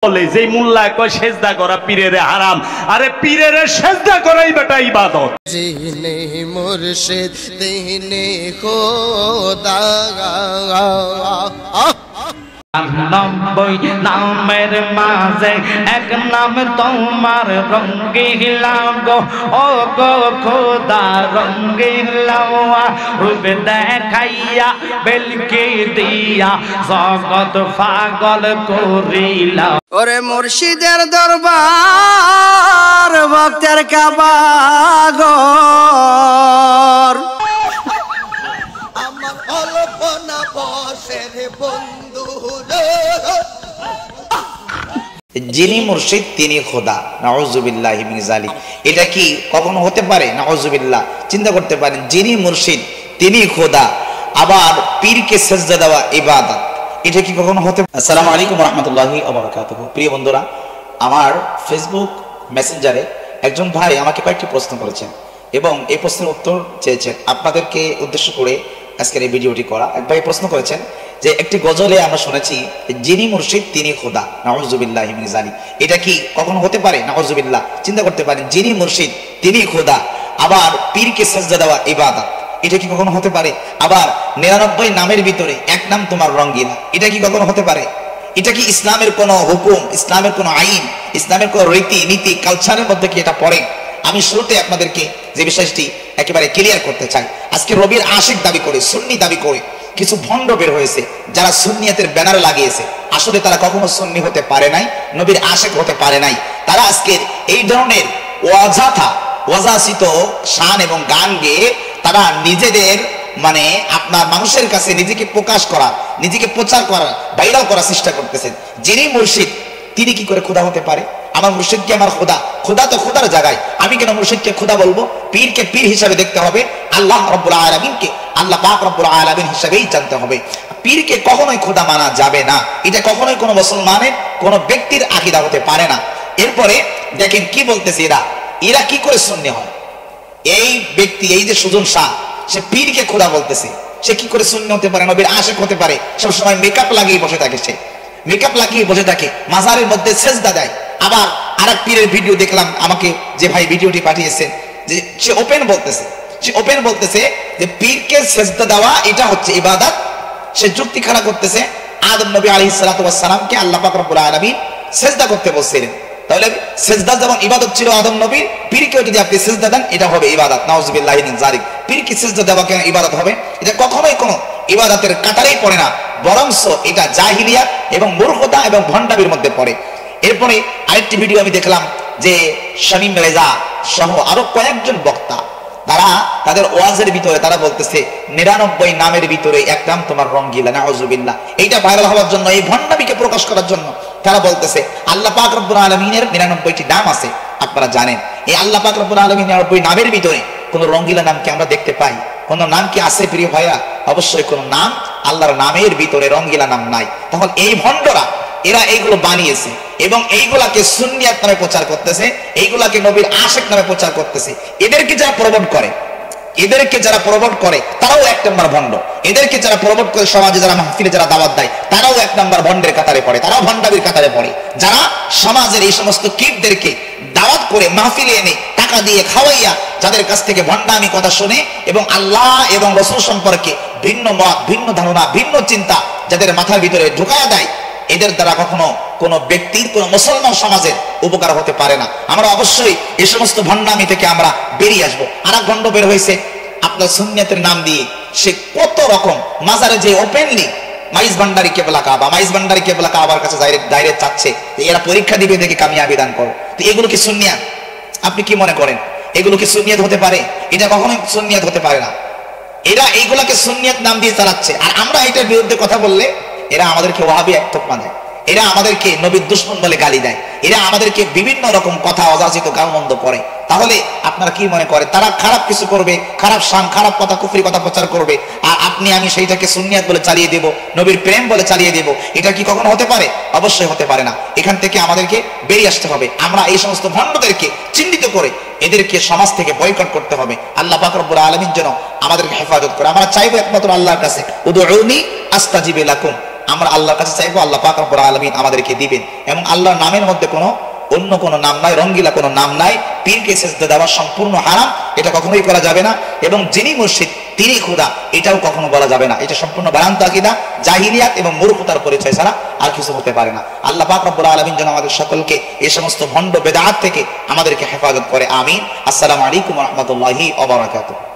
বলে যে মোল্লায় কয় সেজদা করা পীরের হারাম, আরে পীরের সেজদা করাই বেটা ইবাদত। যিনি মুর্শিদ তিনি খোদা। ৯৯ নামের মাঝে এক নাম তোমার রঙ্গিলা গো, ও গো খোদা রঙ্গিলা, রূপ দেখাইয়া বেলকে দিয়া জগৎ পাগল করিলা। ওরে মুর্শিদের দরবার ভক্তের কাবাগর, আমার অল্পনা বসের বন্ধু। যিনি মুর্শিদ তিনি খোদা, নাউযুবিল্লাহি মিন যালিক। এটা কি কখনো হতে পারে? নাউযুবিল্লাহ। চিন্তা করতে পারেন, যিনি মুর্শিদ তিনি খোদা, আবার পীরকে সেজদা দেওয়া ইবাদত, এটা কি কখনো হতে? আসসালামু আলাইকুম ওয়া রাহমাতুল্লাহি ওয়া বারাকাতুহু। প্রিয় বন্ধুরা, আমার ফেসবুক মেসেঞ্জারে একজন ভাই আমাকে কয়েকটি প্রশ্ন করেছেন এবং এই প্রশ্নের উত্তর চেয়েছেন। আপনাদেরকে উদ্দেশ্য করে আজকের এই ভিডিওটি করা। এক ভাই প্রশ্ন করেছেন যে একটি গজলে আমরা শুনেছি যিনি মুর্শিদ তিনি খোদা, নাউযুবিল্লাহি মিন যালিক। এটা কি কখনো হতে পারে? নাউযুবিল্লাহ। চিন্তা করতে পারেন, যিনি মুর্শিদ তিনি খোদা, আবার পীরকে সেজদা দেওয়া ইবাদত, এটা কি কখনো হতে পারে? আবার ৯৯ নামের ভিতরে এক নাম তোমার রঙ্গিলা, এটা কি কখনো হতে পারে? এটা কি ইসলামের কোনো হুকুম, ইসলামের কোনো আইন, ইসলামের কোনো রীতি নীতি কালচারের মধ্যে কি এটা পড়ে? আমি শুরুতে আপনাদেরকে যে বিষয়টি একেবারে ক্লিয়ার করতে চাই। আজকে রবির আশিক দাবি করে, সুন্নি দাবি করে কিছু ভণ্ড বের হয়েছে, যারা সুন্নিয়াতের ব্যানার লাগিয়েছে। আসলে তারা কখনো সুন্নি হতে পারে নাই, নবীর আশিক হতে পারে নাই। তারা আজকের এই ধরনের ওয়াজাসিত শান এবং গান গেয়ে তারা নিজেদের মানে আপনার মানুষের কাছে নিজেকে প্রকাশ করা, নিজেকে প্রচার করা, ভাইরাল করার চেষ্টা করতেছেন। যিনি মুর্শিদ তিনি কি করে খোদা হতে পারে? আমার মুর্শিদ কি আমার খোদা? খোদা তো খোদার জায়গায়, আমি কেন মুর্শিদকে খোদা বলবো? পীরকে পীর হিসাবে দেখতে হবে, আল্লাহ রাব্বুল আলামিনকে আল্লাহ পাক রাব্বুল আলামিন হিসাবেই জানতে হবে। পীরকে কখনোই খোদা মানা যাবে না, এটা কখনোই কোনো মুসলমানের কোনো ব্যক্তির আকীদা হতে পারে না। এরপরে দেখেন কি বলতেছে এরা কি করে সুন্নি হয়? এই ব্যক্তি, এই যে সুজন শাহ, সে পীরকে খোদা বলতেছে, সে কি করে সুন্নি হতে পারে, নবীর আশিক হতে পারে? সবসময় মেকআপ লাগিয়ে বসে থাকে, সে মেকআপ লাগিয়ে বসে থাকে, মাজারের মধ্যে সেজদা দেয়। আবার আরেক পীরের ভিডিও দেখলাম, আমাকে যে ভাই ভিডিওটি পাঠিয়েছেন, যে সে ওপেন বলতেছে যে পীরকে সেজদা দেওয়া এটা হচ্ছে ইবাদত। সে যুক্তি খাড়া করতেছে আদম নবী আলাইহিস সালাতু ওয়াস সালামকে আল্লাহ পাক রব্বুল আলামিন সেজদা করতে বলছিলেন, তাহলে সেজদা যেমন ইবাদত ছিল আদম নবীর, পীরকেও যদি আপনি সেজদা দেন এটা হবে ইবাদত। নাউযুবিল্লাহি মিন যালিক। পীরকে সেজদা দেওয়া কেন ইবাদত হবে? এটা কখনোই কোনো ইবাদতের কাতারেই পড়ে না, বরংস এটা জাহিলিয়াত এবং মূর্খতা এবং ভণ্ডামির মধ্যে পড়ে। এরপরে আরেকটি ভিডিও আমি দেখলাম যে শামীম রেজা সহ আরো কয়েকজন বক্তা, তারা তাদের ওয়াজের ভিতরে তারা বলতেছে ৯৯ নামের ভিতরে এক নাম তোমার রঙ্গিলা, নাউযুবিল্লাহ। এইটা ভাইরাল হওয়ার জন্য, এই ভণ্ডামিকে প্রকাশ করার জন্য তারা বলতেছে আল্লাহ পাক রব্বুল আলামিনের ৯৯টি নাম আছে। আপনারা জানেন এই আল্লাহ পাক রব্বুল আলামিনের ৯৯ নামের ভিতরে কোন রঙ্গিলা নাম কি আমরা দেখতে পাই? কোন নাম কি আছে প্রিয় ভাইরা? অবশ্যই কোন নাম, আল্লাহর নামের ভিতরে রঙ্গিলা নাম নাই। তখন এই ভণ্ডরা এরা এইগুলো বানিয়েছে এবং এইগুলাকে সুন্নিয়াত নামে প্রচার করতেছে, এইগুলাকে নবীর আশিক নামে প্রচার করতেছে। এদেরকে যারা প্রমোট করে তারাও এক নম্বর ভণ্ড। এদেরকে যারা প্রমোট করে সমাজে যারা মাহফিলে যারা দাওয়াত দেয় তারাও এক নম্বর ভণ্ডের কাতারে পড়ে, তারাও ভণ্ডামির কাতারে পড়ে। যারা সমাজের এই সমস্ত কীটদেরকে দাওয়াত করে মাহফিলে এনে টাকা দিয়ে খাওয়াইয়া যাদের কাছ থেকে ভণ্ডামি কথা শুনে এবং আল্লাহ এবং রাসূল সম্পর্কে ভিন্ন মত, ভিন্ন ধারণা, ভিন্ন চিন্তা যাদের মাথার ভিতরে ঢুকায়া দেয়, এদের দ্বারা কখনো কোনো ব্যক্তির, কোনো মুসলমান সমাজের উপকার হতে পারে না। আমরা অবশ্যই এই সমস্ত ভণ্ডামি থেকে আমরা বেরিয়ে আসবো। আর এক ভণ্ড বের হয়েছে আপনার সুন্নিয়তের নাম দিয়ে, সে কত রকম মাজারে যে ওপেনলি মাইজ ভান্ডারি কেবলা কাবার কাছে ডাইরেক্ট চাচ্ছে এরা পরীক্ষা দিবে, দেখে কামিয়াবি দান করো। তো এগুলো কি সুন্নিয়াত? আপনি কি মনে করেন এগুলো কি সুন্নিয়াত হতে পারে? এটা কখনোই সুন্নিয়াত হতে পারে না। এরা এইগুলাকে সুন্নিয়াত নাম দিয়ে চালাচ্ছে, আর আমরা এটার বিরুদ্ধে কথা বললে এরা আমাদেরকে ওয়াহাবি এক তোপমা দেয়, এরা আমাদেরকে নবীর দুশমন বলে গালি দেয়, এরা আমাদেরকে বিভিন্ন রকম কথা অযাচিত গালমন্দ করে। তাহলে আপনারা কি মনে করেন তারা খারাপ কিছু করবে, খারাপ শান, খারাপ কথা, কুফরি কথা প্রচার করবে, আর আপনি আমি সেইটাকে সুন্নিয়াত বলে চালিয়ে দেব, নবীর প্রেম বলে চালিয়ে দেব? এটা কি কখনো হতে পারে? অবশ্যই হতে পারে না। এখান থেকে আমাদেরকে বেরিয়ে আসতে হবে। আমরা এই সমস্ত ভণ্ডদেরকে চিহ্নিত করে এদেরকে সমাজ থেকে বয়কট করতে হবে। আল্লাহ পাক রব্বুল আলামিন যেন আমাদেরকে হেফাজত করে। আমরা চাইবো একমাত্র আল্লাহর কাছে, উদউনি আস্তাজিব লাকুম, আমরা আল্লাহর কাছে চাইবো, আল্লাহ পাক রব্বুল আলামিন আমাদেরকে দিবেন। এবং আল্লাহর নামের মধ্যে অন্য কোনো নাম নাই, রঙ্গিলা কোনো নাম নাই। পীরকে সেজদা দেওয়া সম্পূর্ণ হারাম, এটা কখনোই করা যাবে না। এবং যিনি মুর্শিদ তিনি খোদা, এটাও কখনো বলা যাবে না। এটা সম্পূর্ণ ভ্রান্ত আকীদা, জাহিলিয়াত এবং মূর্খতার পরিচয় ছাড়া আর কিছু হতে পারে না। আল্লাহ পাক রব্বুল আলামিন যেন আমাদের সকলকে এই সমস্ত ভণ্ড বেদাত থেকে আমাদেরকে হেফাজত করে। আমিন। আসসালামু আলাইকুম ওয়া রাহমাতুল্লাহি ওয়া বারাকাতুহু।